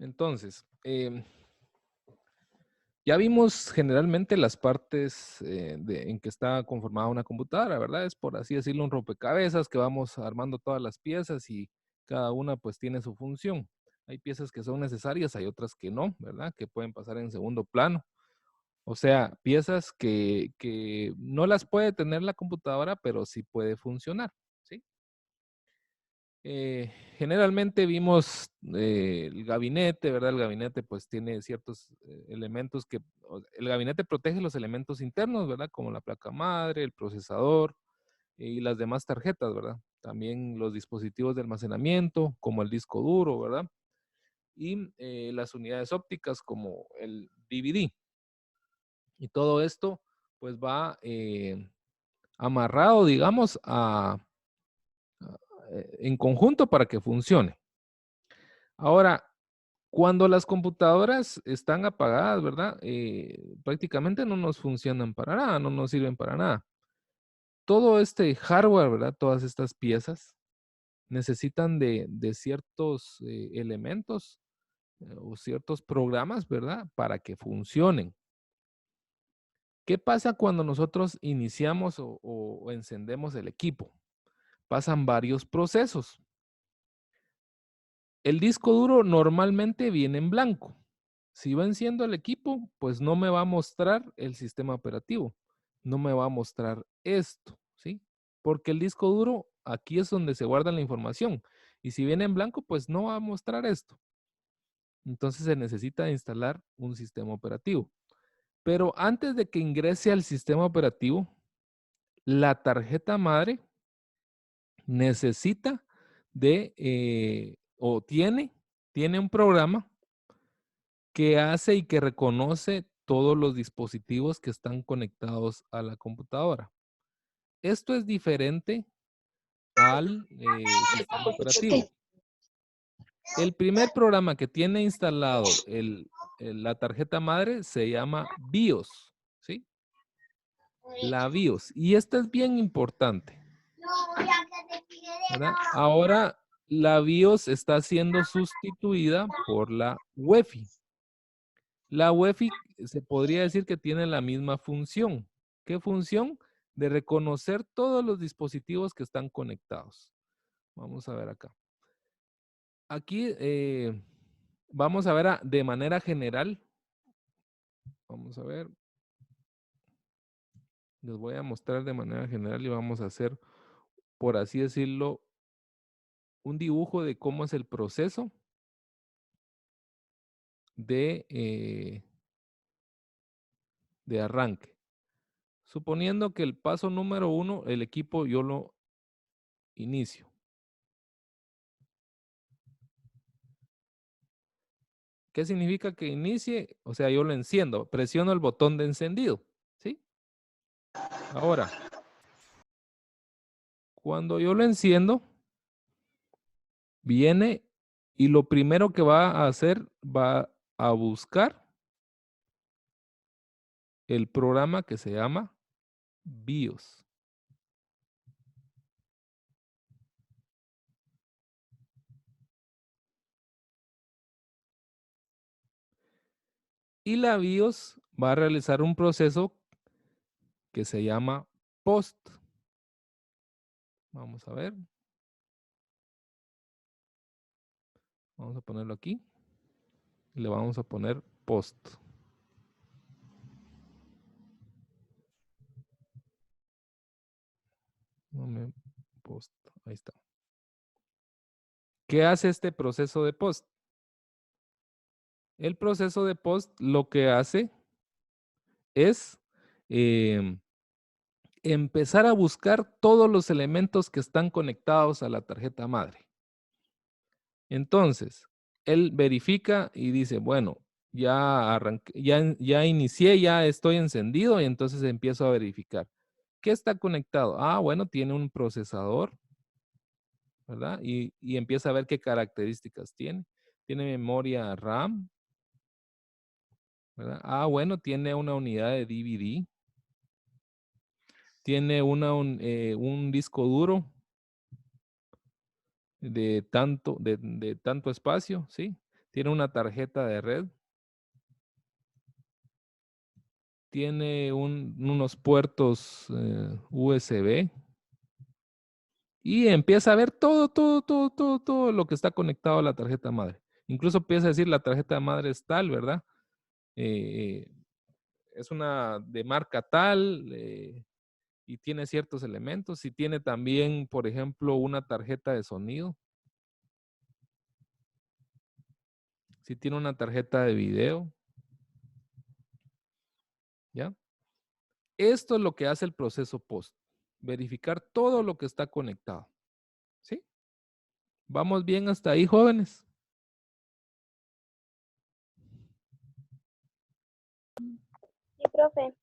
Entonces, ya vimos generalmente las partes en que está conformada una computadora, ¿verdad? Es por así decirlo un rompecabezas que vamos armando todas las piezas y cada una pues tiene su función. Hay piezas que son necesarias, hay otras que no, ¿verdad? Que pueden pasar en segundo plano. O sea, piezas que no las puede tener la computadora, pero sí puede funcionar, ¿sí? Generalmente vimos el gabinete, ¿verdad? El gabinete pues tiene ciertos elementos el gabinete protege los elementos internos, ¿verdad? Como la placa madre, el procesador y las demás tarjetas, ¿verdad? También los dispositivos de almacenamiento, como el disco duro, ¿verdad? Y las unidades ópticas como el DVD. Y todo esto pues va amarrado, digamos, en conjunto para que funcione. Ahora, cuando las computadoras están apagadas, ¿verdad? Prácticamente no nos funcionan para nada, no nos sirven para nada. Todo este hardware, ¿verdad? Todas estas piezas necesitan de ciertos elementos o ciertos programas, ¿verdad? Para que funcionen. ¿Qué pasa cuando nosotros iniciamos o encendemos el equipo? Pasan varios procesos. El disco duro normalmente viene en blanco. Si va enciendo el equipo, pues no me va a mostrar el sistema operativo. No me va a mostrar esto, ¿sí? Porque el disco duro, aquí es donde se guarda la información. Y si viene en blanco, pues no va a mostrar esto. Entonces se necesita instalar un sistema operativo. Pero antes de que ingrese al sistema operativo, la tarjeta madre necesita o tiene un programa que hace y que reconoce todos los dispositivos que están conectados a la computadora. Esto es diferente al sistema operativo. El primer programa que tiene instalado la tarjeta madre se llama BIOS, ¿sí? La BIOS. Y esta es bien importante, ¿verdad? Ahora la BIOS está siendo sustituida por la UEFI. La UEFI se podría decir que tiene la misma función. ¿Qué función? De reconocer todos los dispositivos que están conectados. Vamos a ver acá. Aquí vamos a ver de manera general. Vamos a ver. Les voy a mostrar de manera general y vamos a hacer, por así decirlo, un dibujo de cómo es el proceso de, de arranque. Suponiendo que el paso número 1, el equipo yo lo inicio. ¿Qué significa que inicie? O sea, yo lo enciendo, presiono el botón de encendido, ¿sí? Ahora, cuando yo lo enciendo, viene y lo primero que va a hacer, va a buscar el programa que se llama BIOS. Y la BIOS va a realizar un proceso que se llama POST. Vamos a ver. Vamos a ponerlo aquí. Le vamos a poner POST. POST. Ahí está. ¿Qué hace este proceso de POST? El proceso de POST lo que hace es empezar a buscar todos los elementos que están conectados a la tarjeta madre. Entonces, él verifica y dice, bueno, ya arranqué, ya inicié, ya estoy encendido y entonces empiezo a verificar. ¿Qué está conectado? Ah, bueno, tiene un procesador, ¿verdad? Y empieza a ver qué características tiene. Tiene memoria RAM, ¿verdad? Ah, bueno, tiene una unidad de DVD. Tiene un disco duro de tanto espacio, ¿sí? Tiene una tarjeta de red. Tiene unos puertos USB. Y empieza a ver todo lo que está conectado a la tarjeta madre. Incluso empieza a decir la tarjeta madre es tal, ¿verdad? Es una de marca tal y tiene ciertos elementos. Y tiene también, por ejemplo, una tarjeta de sonido. Si tiene una tarjeta de video. ¿Ya? Esto es lo que hace el proceso post. Verificar todo lo que está conectado. ¿Sí? ¿Vamos bien hasta ahí, jóvenes? Sí, profe.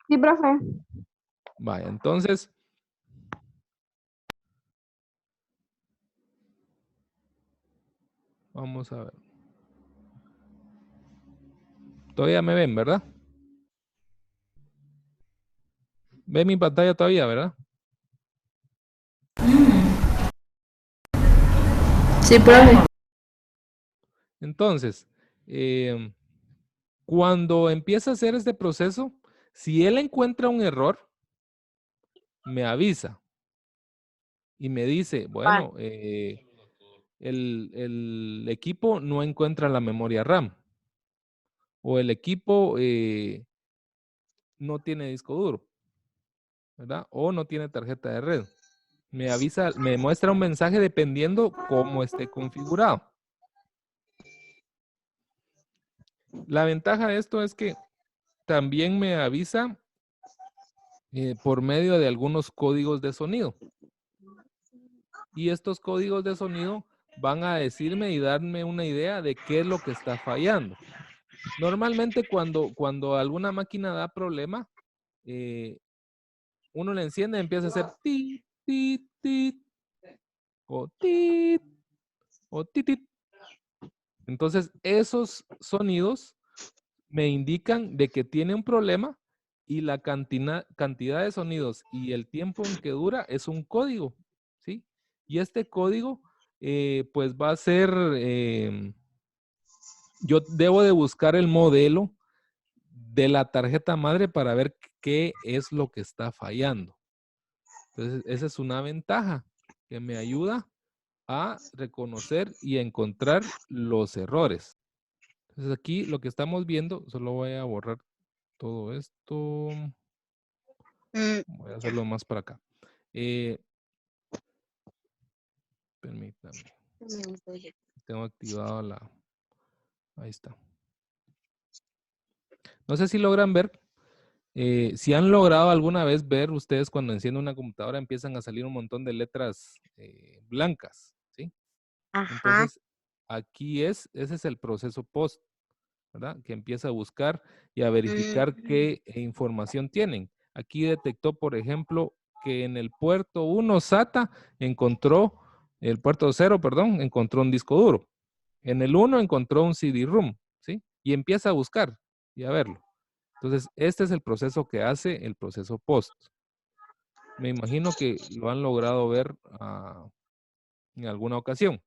Sí, profe. Vaya, entonces, vamos a ver. Todavía me ven, ¿verdad? Ve mi pantalla todavía, ¿verdad? Sí, profe. Entonces, cuando empieza a hacer este proceso, si él encuentra un error, me avisa y me dice, bueno, el equipo no encuentra la memoria RAM o el equipo no tiene disco duro, ¿verdad? O no tiene tarjeta de red. Me avisa, me muestra un mensaje dependiendo cómo esté configurado. La ventaja de esto es que también me avisa por medio de algunos códigos de sonido. Y estos códigos de sonido van a decirme y darme una idea de qué es lo que está fallando. Normalmente cuando alguna máquina da problema, uno le enciende y empieza a hacer tit, tit, tit, o tit, o titit. Entonces, esos sonidos me indican de que tiene un problema y la cantidad de sonidos y el tiempo en que dura es un código, ¿sí? Y este código, pues va a ser, yo debo de buscar el modelo de la tarjeta madre para ver qué es lo que está fallando. Entonces, esa es una ventaja que me ayuda a reconocer y a encontrar los errores. Entonces, aquí lo que estamos viendo, solo voy a borrar todo esto. Voy a hacerlo más para acá. Permítame. Tengo activado la... Ahí está. No sé si logran ver. Si han logrado alguna vez ver ustedes cuando encienden una computadora empiezan a salir un montón de letras blancas, ¿sí? Ajá. Entonces, ese es el proceso post, ¿verdad? Que empieza a buscar y a verificar qué información tienen. Aquí detectó, por ejemplo, que en el puerto 1 SATA encontró, el puerto 0, perdón, encontró un disco duro. En el 1 encontró un CD-ROM, ¿sí? Y empieza a buscar y a verlo. Entonces, este es el proceso que hace el proceso post. Me imagino que lo han logrado ver en alguna ocasión.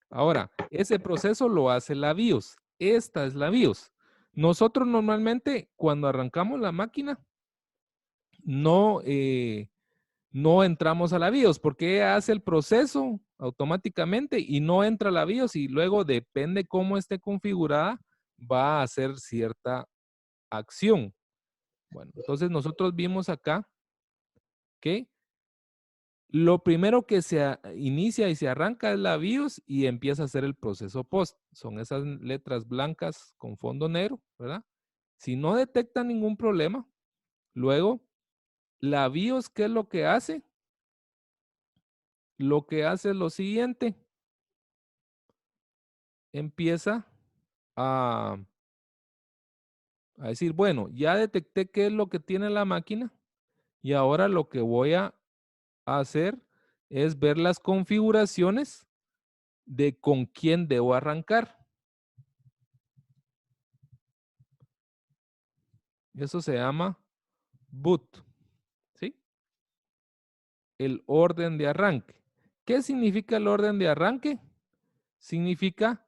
Ahora, ese proceso lo hace la BIOS. Esta es la BIOS. Nosotros normalmente cuando arrancamos la máquina no, no entramos a la BIOS porque ella hace el proceso automáticamente y no entra a la BIOS y luego depende cómo esté configurada va a hacer cierta acción. Bueno, entonces nosotros vimos acá que lo primero que inicia y se arranca es la BIOS y empieza a hacer el proceso post. Son esas letras blancas con fondo negro, ¿verdad? Si no detecta ningún problema, luego la BIOS, ¿qué es lo que hace? Lo que hace es lo siguiente. Empieza a, a decir, bueno, ya detecté qué es lo que tiene la máquina y ahora lo que voy a hacer es ver las configuraciones de con quién debo arrancar. Eso se llama boot, ¿sí? El orden de arranque. ¿Qué significa el orden de arranque? Significa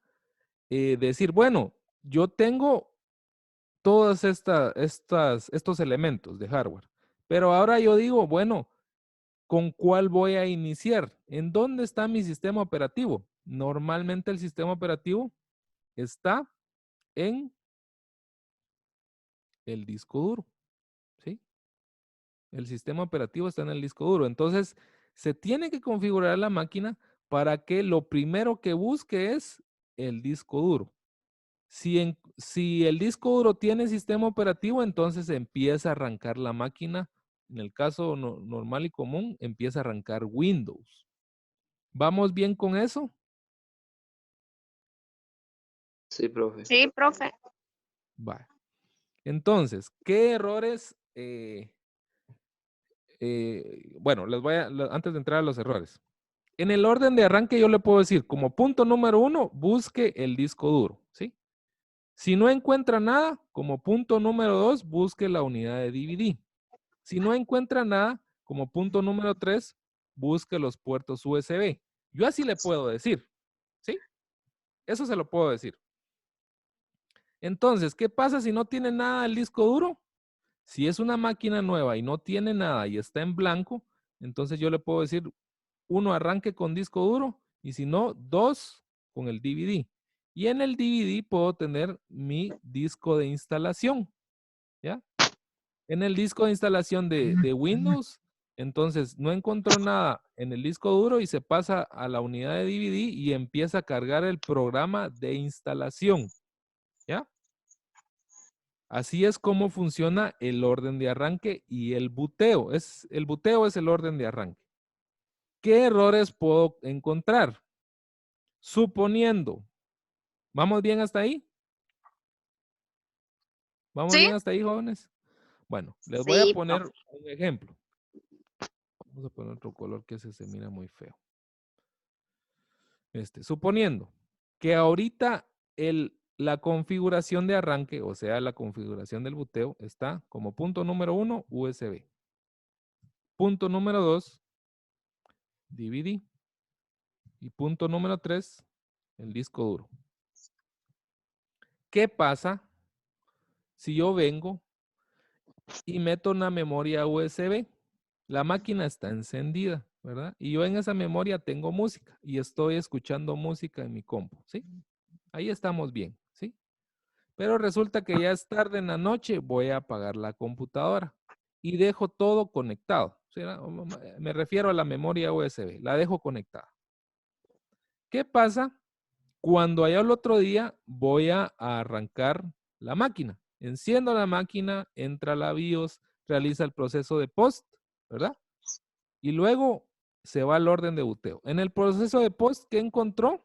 decir, bueno, yo tengo todos estos elementos de hardware, pero ahora yo digo, bueno, ¿con cuál voy a iniciar? ¿En dónde está mi sistema operativo? Normalmente el sistema operativo está en el disco duro, ¿sí? El sistema operativo está en el disco duro. Entonces, se tiene que configurar la máquina para que lo primero que busque es el disco duro. Si el disco duro tiene sistema operativo, entonces empieza a arrancar la máquina. En el caso normal y común, empieza a arrancar Windows. ¿Vamos bien con eso? Sí, profe. Sí, profe. Va. Entonces, ¿qué errores? Bueno, antes de entrar a los errores. En el orden de arranque yo le puedo decir, como punto número 1, busque el disco duro, ¿sí? Si no encuentra nada, como punto número 2, busque la unidad de DVD. Si no encuentra nada, como punto número 3, busque los puertos USB. Yo así le puedo decir, ¿sí? Eso se lo puedo decir. Entonces, ¿qué pasa si no tiene nada el disco duro? Si es una máquina nueva y no tiene nada y está en blanco, entonces yo le puedo decir, 1, arranque con disco duro, y si no, 2, con el DVD. Y en el DVD puedo tener mi disco de instalación, ¿ya? En el disco de instalación de Windows, entonces no encontró nada en el disco duro y se pasa a la unidad de DVD y empieza a cargar el programa de instalación, ¿ya? Así es como funciona el orden de arranque y el buteo. El buteo es el orden de arranque. ¿Qué errores puedo encontrar? Suponiendo, ¿vamos bien hasta ahí? ¿Vamos Sí. bien hasta ahí, jóvenes? Bueno, les voy a Sí, poner profe. un ejemplo. Vamos a poner otro color que se mira muy feo. Suponiendo que ahorita la configuración de arranque, o sea, la configuración del buteo, está como punto número 1, USB. Punto número 2, DVD. Y punto número 3, el disco duro. ¿Qué pasa si yo vengo y meto una memoria USB? La máquina está encendida, ¿verdad? Y yo en esa memoria tengo música y estoy escuchando música en mi compu, ¿sí? Ahí estamos bien, ¿sí? Pero resulta que ya es tarde en la noche, voy a apagar la computadora y dejo todo conectado. ¿Sí? Me refiero a la memoria USB, la dejo conectada. ¿Qué pasa cuando allá el otro día voy a arrancar la máquina? Enciendo la máquina, entra la BIOS, realiza el proceso de post, ¿verdad? Y luego se va al orden de buteo. En el proceso de post, ¿qué encontró?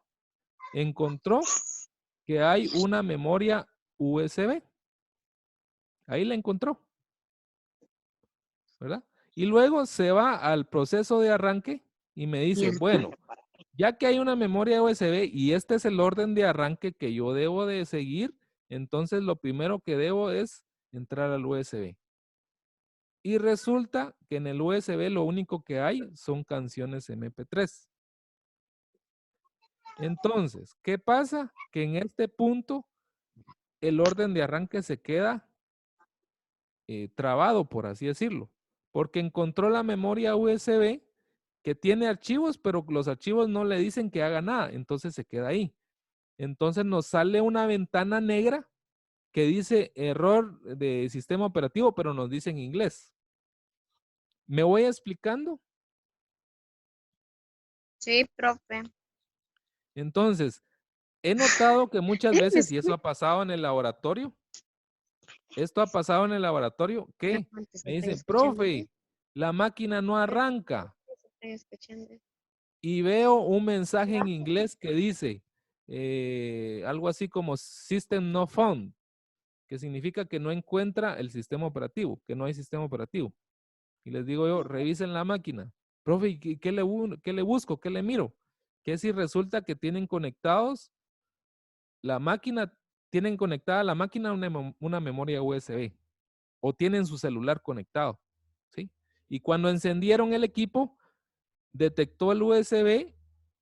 Encontró que hay una memoria USB. Ahí la encontró, ¿verdad? Y luego se va al proceso de arranque y me dice, bueno, ya que hay una memoria USB y este es el orden de arranque que yo debo de seguir, entonces lo primero que debo es entrar al USB. Y resulta que en el USB lo único que hay son canciones MP3. Entonces, ¿qué pasa? Que en este punto el orden de arranque se queda trabado, por así decirlo, porque encontró la memoria USB que tiene archivos, pero los archivos no le dicen que haga nada, entonces se queda ahí. Entonces nos sale una ventana negra que dice error de sistema operativo, pero nos dice en inglés. ¿Me voy explicando? Sí, profe. Entonces, he notado que muchas veces, y eso ha pasado en el laboratorio, que me dicen, profe, la máquina no arranca. Y veo un mensaje en inglés que dice algo así como System not found, que significa que no encuentra el sistema operativo, que no hay sistema operativo. Y les digo yo, revisen la máquina. Profe, ¿y qué le busco? ¿Qué le miro? Que si resulta que tienen conectados la máquina, tienen conectada la máquina a una memoria USB o tienen su celular conectado, ¿sí? Y cuando encendieron el equipo, detectó el USB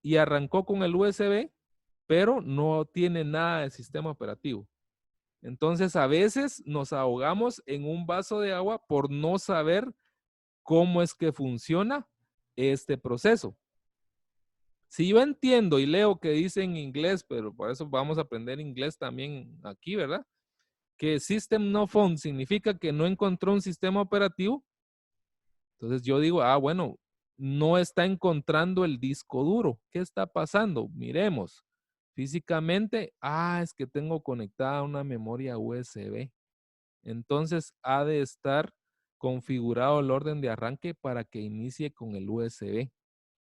y arrancó con el USB, pero no tiene nada de sistema operativo. Entonces, a veces nos ahogamos en un vaso de agua por no saber cómo es que funciona este proceso. Si yo entiendo y leo que dice en inglés, pero por eso vamos a aprender inglés también aquí, ¿verdad? Que System No Found significa que no encontró un sistema operativo. Entonces yo digo, bueno, no está encontrando el disco duro. ¿Qué está pasando? Miremos. Físicamente, es que tengo conectada una memoria USB. Entonces ha de estar configurado el orden de arranque para que inicie con el USB.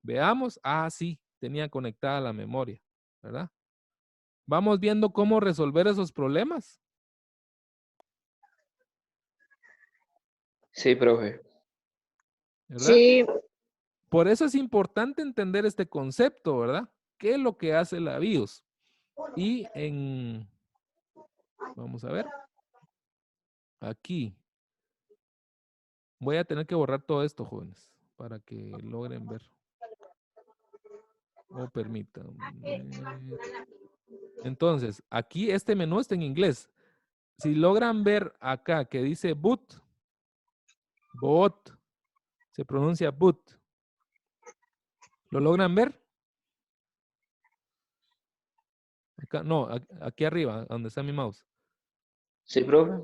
Veamos. Sí, tenía conectada la memoria, ¿verdad? Vamos viendo cómo resolver esos problemas, Sí, profe. ¿verdad? Sí, Por eso es importante entender este concepto, ¿verdad? ¿Qué es lo que hace la BIOS? Y vamos a ver, aquí. Voy a tener que borrar todo esto, jóvenes, para que logren ver. Permítanme. Entonces, aquí este menú está en inglés. Si logran ver acá que dice boot, se pronuncia boot. ¿Lo logran ver? Acá, no, aquí arriba, donde está mi mouse. Sí, profe.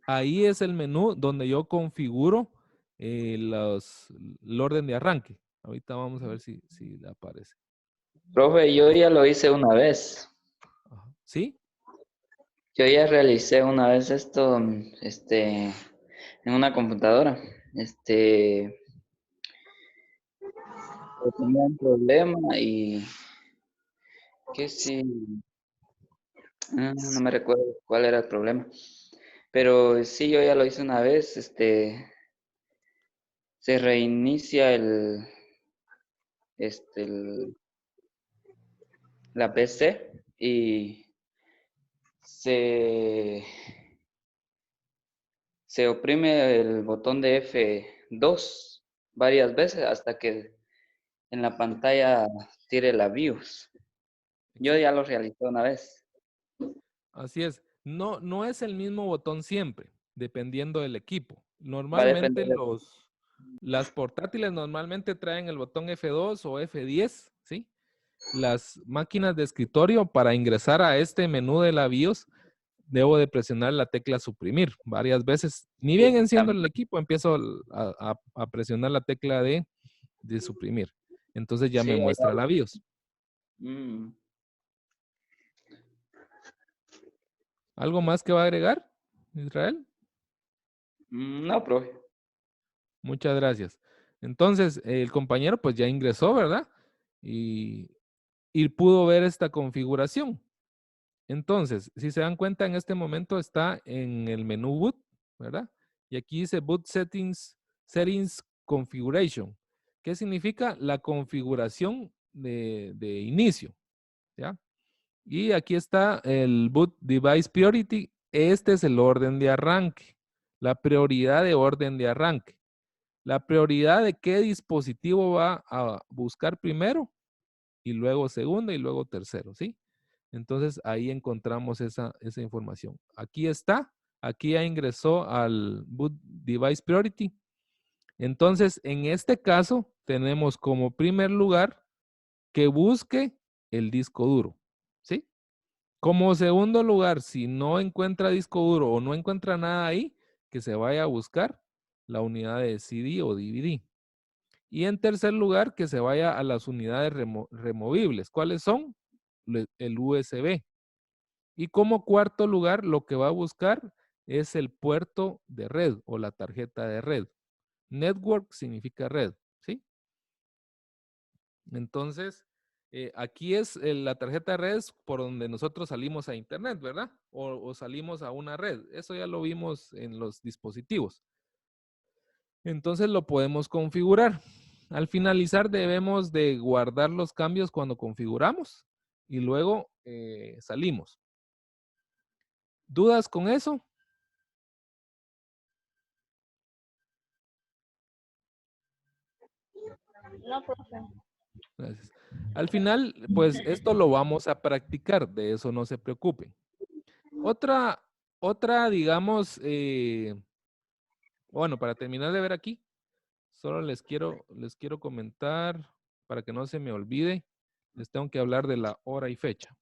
Ahí es el menú donde yo configuro el orden de arranque. Ahorita vamos a ver si aparece. Profe, yo ya lo hice una vez. Ajá. ¿Sí? Yo ya realicé una vez esto, en una computadora. Tenía un problema y que sí, no me recuerdo cuál era el problema. Pero sí, yo ya lo hice una vez, se reinicia este, el- la PC y se, se oprime el botón de F2 varias veces hasta que en la pantalla tire la BIOS. Yo ya lo realicé una vez. Así es. No, no es el mismo botón siempre, dependiendo del equipo. Va a depender Normalmente de... las portátiles normalmente traen el botón F2 o F10, ¿sí? Las máquinas de escritorio, para ingresar a este menú de la BIOS, debo de presionar la tecla suprimir varias veces. Ni bien Sí, enciendo el equipo, empiezo a presionar la tecla de suprimir. Entonces ya me sí, muestra la BIOS. mm, ¿Algo más que va a agregar, Israel? no, profe. Muchas gracias. Entonces, el compañero pues ya ingresó, ¿verdad? Y pudo ver esta configuración. Entonces, si se dan cuenta, en este momento está en el menú boot, ¿verdad? Y aquí dice boot settings configuration. ¿Qué significa? La configuración de inicio, ¿ya? Y aquí está el boot device priority. Este es el orden de arranque, la prioridad de orden de arranque. La prioridad de qué dispositivo va a buscar primero y luego segundo y luego tercero, ¿sí? Entonces ahí encontramos esa información. Aquí está, aquí ya ingresó al boot device priority. Entonces, en este caso, tenemos como primer lugar que busque el disco duro, ¿sí? Como segundo lugar, si no encuentra disco duro o no encuentra nada ahí, que se vaya a buscar la unidad de CD o DVD. Y en tercer lugar, que se vaya a las unidades removibles. ¿Cuáles son? El USB. Y como cuarto lugar, lo que va a buscar es el puerto de red o la tarjeta de red. Network significa red, ¿sí? Entonces, aquí es la tarjeta de red es por donde nosotros salimos a internet, ¿verdad? O salimos a una red. Eso ya lo vimos en los dispositivos. Entonces lo podemos configurar. Al finalizar debemos de guardar los cambios cuando configuramos y luego salimos. ¿Dudas con eso? no, profe. Gracias. Al final, pues esto lo vamos a practicar, de eso no se preocupen. Otra, digamos, bueno, para terminar de ver aquí, solo les quiero comentar, para que no se me olvide, les tengo que hablar de la hora y fecha.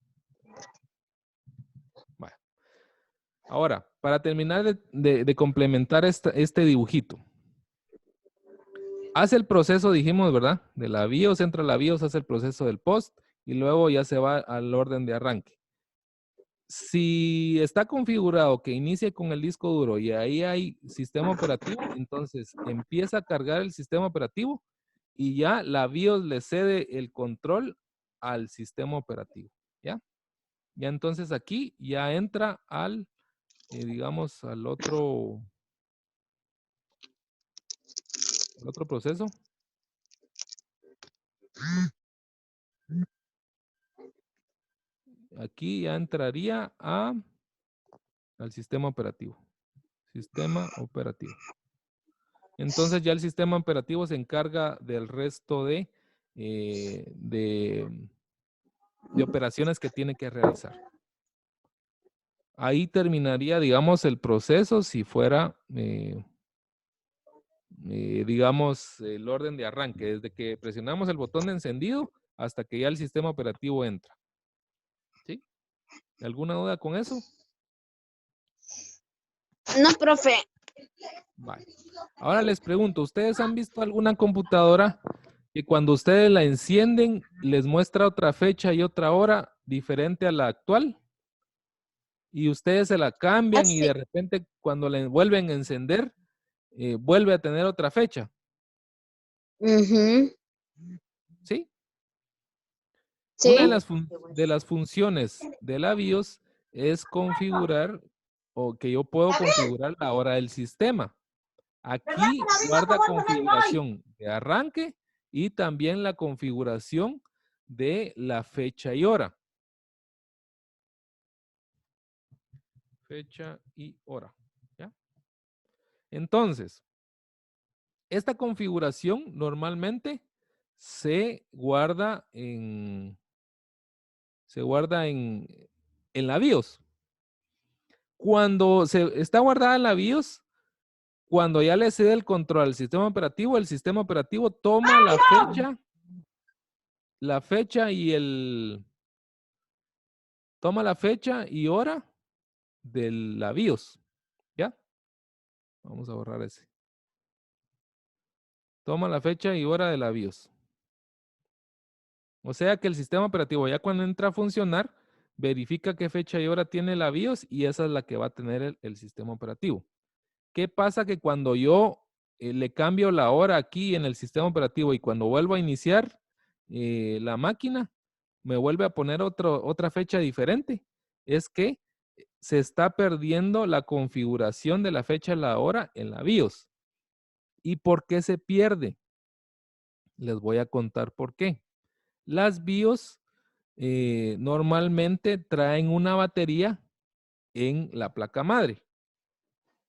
Vale. Ahora, para terminar de complementar este dibujito. Hace el proceso, dijimos, ¿verdad? De la BIOS, entra la BIOS, hace el proceso del POST y luego ya se va al orden de arranque. Si está configurado que inicie con el disco duro y ahí hay sistema operativo, entonces empieza a cargar el sistema operativo y ya la BIOS le cede el control al sistema operativo, ¿ya? Ya entonces aquí ya entra al, digamos, al otro proceso. Aquí ya entraría al sistema operativo. Sistema operativo. Entonces ya el sistema operativo se encarga del resto de operaciones que tiene que realizar. Ahí terminaría, digamos, el proceso si fuera, digamos, el orden de arranque, desde que presionamos el botón de encendido hasta que ya el sistema operativo entra. ¿Sí? ¿Alguna duda con eso? No, profe. Vale. Ahora les pregunto, ¿ustedes han visto alguna computadora que cuando ustedes la encienden les muestra otra fecha y otra hora diferente a la actual? Y ustedes se la cambian y de repente cuando la vuelven a encender, vuelve a tener otra fecha. Ujú. ¿Sí? Sí. Una de las funciones de la BIOS es configurar o que yo puedo configurar la hora del sistema. Aquí guarda configuración de arranque y también la configuración de la fecha y hora. Fecha y hora. ¿Ya? Entonces, esta configuración normalmente se guarda en la BIOS. Cuando se está guardada en la BIOS, cuando ya le cede el control al sistema operativo, el sistema operativo toma la fecha y toma la fecha y hora de la BIOS. ¿Ya? Vamos a borrar ese. Toma la fecha y hora de la BIOS. O sea que el sistema operativo ya cuando entra a funcionar, verifica qué fecha y hora tiene la BIOS y esa es la que va a tener el sistema operativo. ¿Qué pasa? Que cuando yo le cambio la hora aquí en el sistema operativo y cuando vuelvo a iniciar la máquina, me vuelve a poner otra fecha diferente. Es que se está perdiendo la configuración de la fecha y la hora en la BIOS. ¿Y por qué se pierde? Les voy a contar por qué. Las BIOS normalmente traen una batería en la placa madre.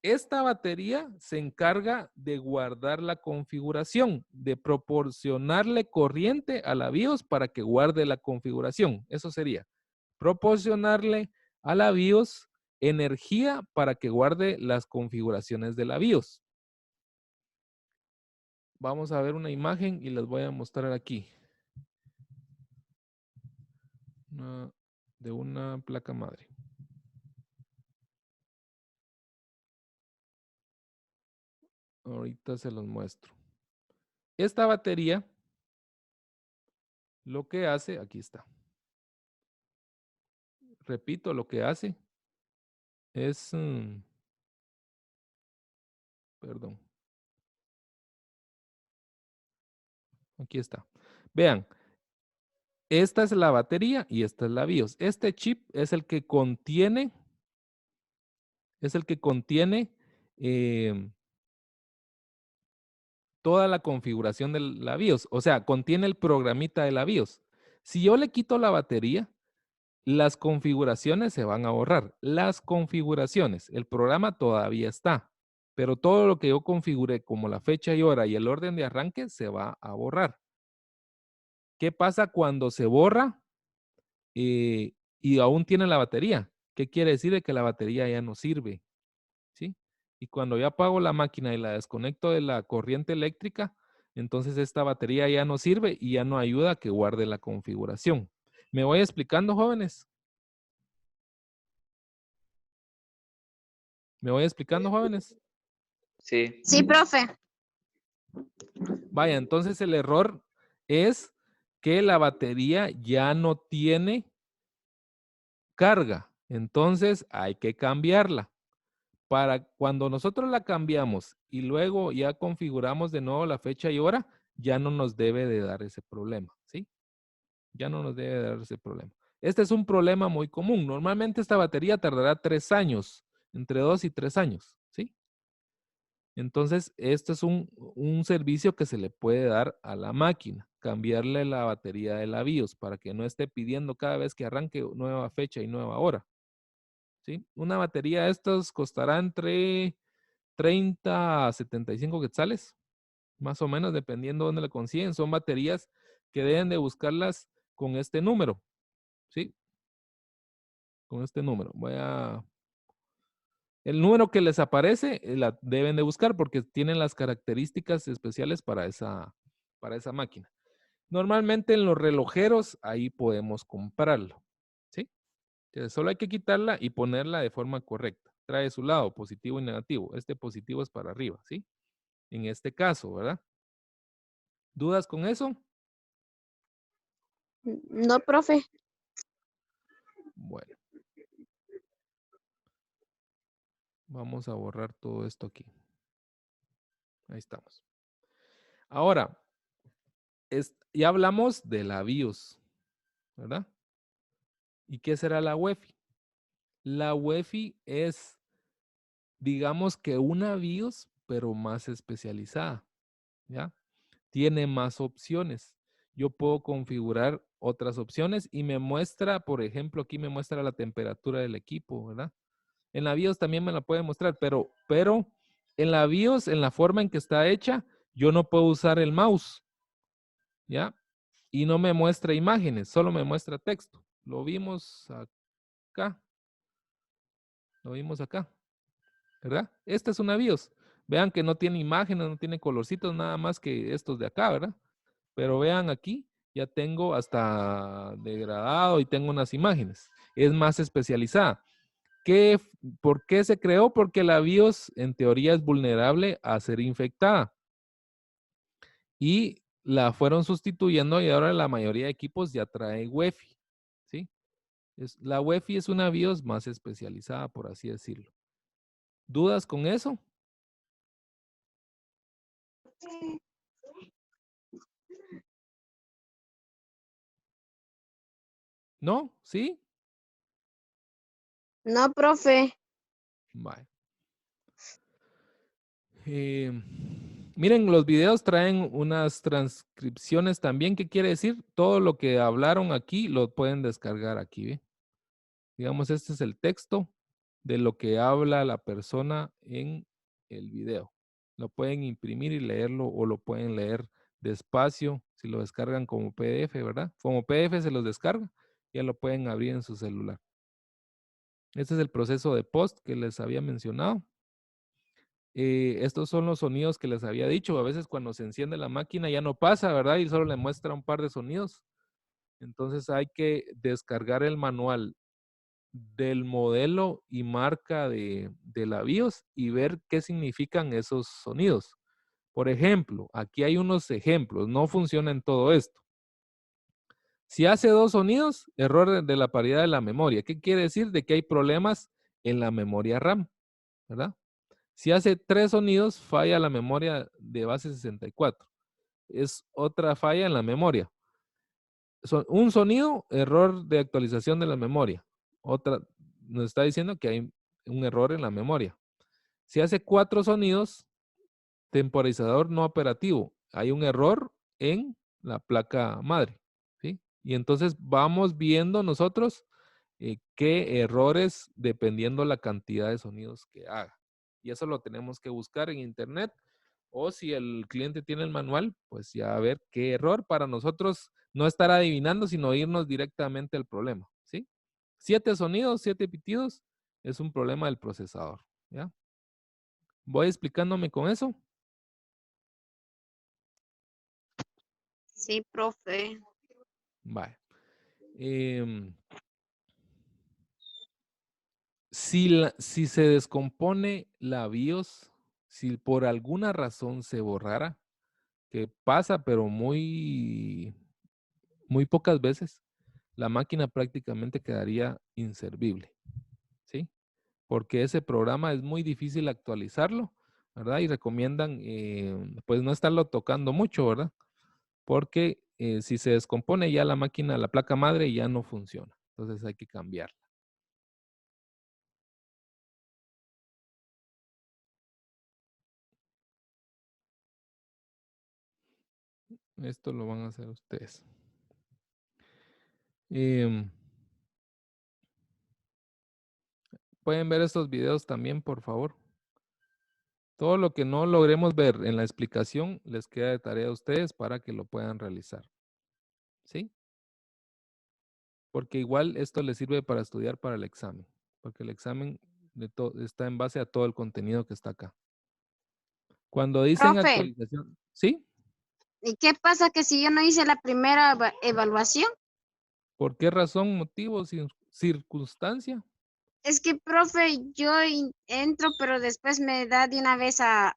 Esta batería se encarga de guardar la configuración, de proporcionarle corriente a la BIOS para que guarde la configuración. Eso sería proporcionarle a la BIOS energía para que guarde las configuraciones de la BIOS. Vamos a ver una imagen y les voy a mostrar aquí. De una placa madre. Ahorita se los muestro. Esta batería lo que hace, aquí está. Repito, lo que hace es, perdón. Aquí está. Vean, esta es la batería y esta es la BIOS. Este chip es el que contiene, toda la configuración de la BIOS. O sea, contiene el programita de la BIOS. Si yo le quito la batería, las configuraciones se van a borrar. Las configuraciones, el programa todavía está, pero todo lo que yo configuré como la fecha y hora y el orden de arranque se va a borrar. ¿Qué pasa cuando se borra y aún tiene la batería? ¿Qué quiere decir? De que la batería ya no sirve, ¿sí? Y cuando ya apago la máquina y la desconecto de la corriente eléctrica, entonces esta batería ya no sirve y ya no ayuda a que guarde la configuración. ¿Me voy explicando, jóvenes? ¿Me voy explicando, jóvenes? Sí. Sí, profe. Vaya, entonces el error es que la batería ya no tiene carga. Entonces hay que cambiarla. Para cuando nosotros la cambiamos y luego ya configuramos de nuevo la fecha y hora, ya no nos debe de dar ese problema, ¿sí? Ya no nos debe de dar ese problema. Este es un problema muy común. Normalmente esta batería tardará 3 años, entre 2 y 3 años, ¿sí? Entonces, este es un servicio que se le puede dar a la máquina, cambiarle la batería de la BIOS para que no esté pidiendo cada vez que arranque nueva fecha y nueva hora, ¿sí? Una batería de estos costará entre 30 a 75 quetzales, más o menos, dependiendo de dónde la consiguen. Son baterías que deben de buscarlas con este número, ¿sí? Con este número. El número que les aparece, la deben de buscar porque tienen las características especiales para esa máquina. Normalmente en los relojeros, ahí podemos comprarlo, ¿sí? Entonces, solo hay que quitarla y ponerla de forma correcta. Trae su lado, positivo y negativo. Este positivo es para arriba, ¿sí? En este caso, ¿verdad? ¿Dudas con eso? No, profe. Bueno, vamos a borrar todo esto aquí. Ahí estamos. Ahora, ya hablamos de la BIOS, ¿verdad? ¿Y qué será la UEFI? La UEFI es, digamos que una BIOS, pero más especializada, ¿ya? Tiene más opciones. Yo puedo configurar otras opciones y me muestra, por ejemplo, aquí me muestra la temperatura del equipo, ¿verdad? En la BIOS también me la puede mostrar, pero en la BIOS, en la forma en que está hecha, yo no puedo usar el mouse, ¿ya? Y no me muestra imágenes, solo me muestra texto. Lo vimos acá. Lo vimos acá, ¿verdad? Esta es una BIOS. Vean que no tiene imágenes, no tiene colorcitos, nada más que estos de acá, ¿verdad? Pero vean aquí, ya tengo hasta degradado y tengo unas imágenes. Es más especializada. ¿Por qué se creó? Porque la BIOS en teoría es vulnerable a ser infectada. Y la fueron sustituyendo y ahora la mayoría de equipos ya trae UEFI, ¿sí? La UEFI es una BIOS más especializada, por así decirlo. ¿Dudas con eso? ¿No? ¿Sí? No, profe. Vale. Miren, los videos traen unas transcripciones también. ¿Qué quiere decir? Todo lo que hablaron aquí lo pueden descargar aquí, ¿ve? Digamos, este es el texto de lo que habla la persona en el video. Lo pueden imprimir y leerlo o lo pueden leer despacio si lo descargan como PDF, ¿verdad? Como PDF se los descarga, ya lo pueden abrir en su celular. Este es el proceso de post que les había mencionado. Estos son los sonidos que les había dicho. A veces cuando se enciende la máquina ya no pasa, ¿verdad? Y solo le muestra un par de sonidos. Entonces hay que descargar el manual del modelo y marca de la BIOS y ver qué significan esos sonidos. Por ejemplo, aquí hay unos ejemplos. No funciona en todo esto. Si hace 2 sonidos, error de la paridad de la memoria. ¿Qué quiere decir? De que hay problemas en la memoria RAM, ¿verdad? Si hace 3 sonidos, falla la memoria de base 64. Es otra falla en la memoria. Un sonido, error de actualización de la memoria. Otra, nos está diciendo que hay un error en la memoria. Si hace 4 sonidos, temporizador no operativo. Hay un error en la placa madre, ¿sí? Y entonces vamos viendo nosotros qué errores dependiendo la cantidad de sonidos que haga. Y eso lo tenemos que buscar en internet o si el cliente tiene el manual, pues ya a ver qué error para nosotros no estar adivinando, sino irnos directamente al problema, ¿sí? 7 sonidos, 7 pitidos, es un problema del procesador, ¿ya? ¿Voy explicándome con eso? Sí, profe. Vale. Si se descompone la BIOS, si por alguna razón se borrara, que pasa, pero muy, muy pocas veces, la máquina prácticamente quedaría inservible, ¿sí? Porque ese programa es muy difícil actualizarlo, ¿verdad? Y recomiendan, pues, no estarlo tocando mucho, ¿verdad? Porque si se descompone ya la máquina, la placa madre ya no funciona. Entonces hay que cambiarla. Esto lo van a hacer ustedes. Pueden ver estos videos también, por favor. Todo lo que no logremos ver en la explicación les queda de tarea a ustedes para que lo puedan realizar. ¿Sí? Porque igual esto les sirve para estudiar para el examen. Porque el examen está en base a todo el contenido que está acá. Cuando dicen Profe, actualización, ¿sí? ¿y qué pasa que si yo no hice la primera evaluación? ¿Por qué razón, motivo, circunstancia? Es que, profe, yo entro, pero después me da de una vez a